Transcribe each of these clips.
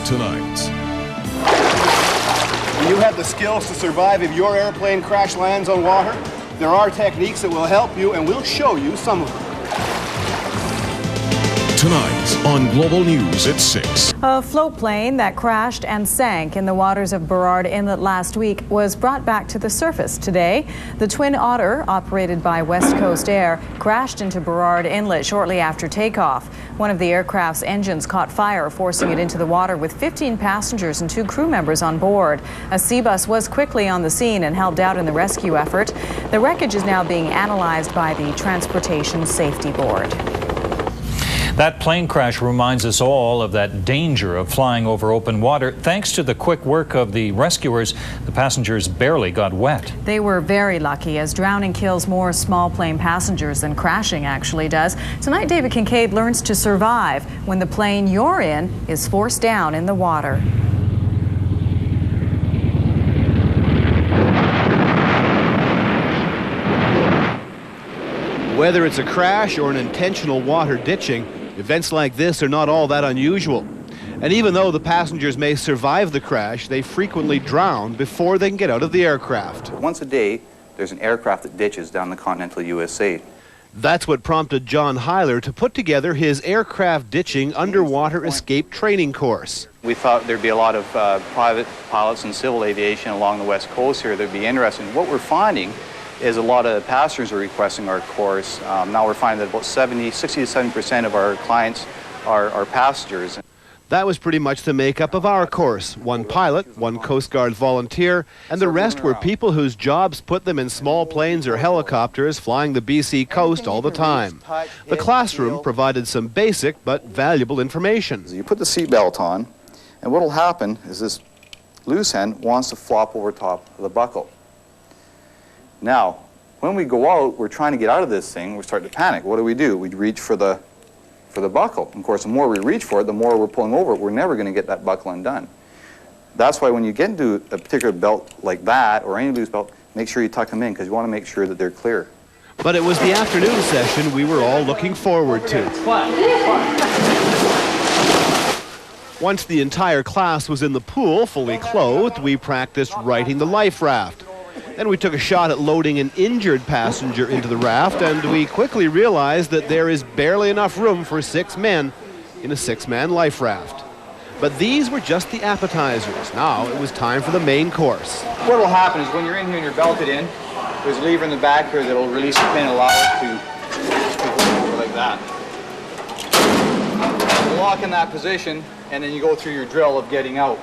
tonight. You have the skills to survive if your airplane crash lands on water. There are techniques that will help you, and we'll show you some of them. Tonight on Global News at 6. A float plane that crashed and sank in the waters of Burrard Inlet last week was brought back to the surface today. The Twin Otter, operated by West Coast Air, crashed into Burrard Inlet shortly after takeoff. One of the aircraft's engines caught fire, forcing it into the water with 15 passengers and 2 crew members on board. A sea bus was quickly on the scene and helped out in the rescue effort. The wreckage is now being analyzed by the Transportation Safety Board. That plane crash reminds us all of that danger of flying over open water. Thanks to the quick work of the rescuers, the passengers barely got wet. They were very lucky, as drowning kills more small plane passengers than crashing actually does. Tonight, David Kincaid learns to survive when the plane you're in is forced down in the water. Whether it's a crash or an intentional water ditching, events like this are not all that unusual. And even though the passengers may survive the crash, they frequently drown before they can get out of the aircraft. Once a day, there's an aircraft that ditches down the continental USA. That's what prompted John Heiler to put together his aircraft ditching underwater escape training course. We thought there'd be a lot of private pilots and civil aviation along the west coast here that'd be interested. What we're finding is a lot of passengers are requesting our course. Now we're finding that about 60 to 70% of our clients are passengers. That was pretty much the makeup of our course. 1 pilot, 1 Coast Guard volunteer, and the rest were people whose jobs put them in small planes or helicopters flying the BC coast all the time. The classroom provided some basic but valuable information. You put the seatbelt on, and what will happen is this loose end wants to flop over top of the buckle. Now, when we go out, we're trying to get out of this thing, we're starting to panic. What do? We reach for the buckle. Of course, the more we reach for it, the more we're pulling over it. We're never going to get that buckle undone. That's why when you get into a particular belt like that, or any loose belt, make sure you tuck them in, because you want to make sure that they're clear. But it was the afternoon session we were all looking forward to. Once the entire class was in the pool, fully clothed, we practiced righting the life raft. Then we took a shot at loading an injured passenger into the raft, and we quickly realized that there is barely enough room for 6 men in a 6-man life raft. But these were just the appetizers. Now it was time for the main course. What will happen is when you're in here and you're belted in, there's a lever in the back here that will release the pin and allow it to go over like that. You lock in that position, and then you go through your drill of getting out.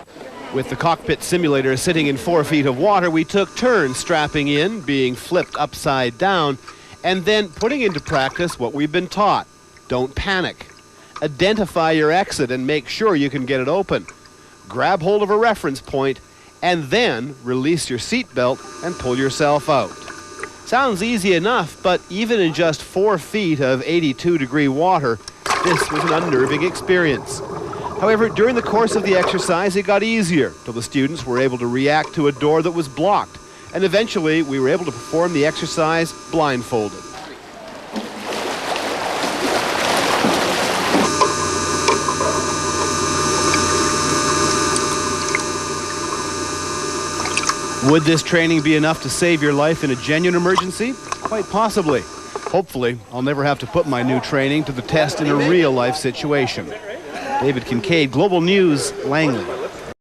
With the cockpit simulator sitting in 4 feet of water, we took turns strapping in, being flipped upside down, and then putting into practice what we've been taught. Don't panic. Identify your exit and make sure you can get it open. Grab hold of a reference point, and then release your seatbelt and pull yourself out. Sounds easy enough, but even in just 4 feet of 82-degree water, this was an unnerving experience. However, during the course of the exercise, it got easier, till the students were able to react to a door that was blocked, and eventually we were able to perform the exercise blindfolded. Would this training be enough to save your life in a genuine emergency? Quite possibly. Hopefully, I'll never have to put my new training to the test in a real-life situation. David Kincaid, Global News, Langley.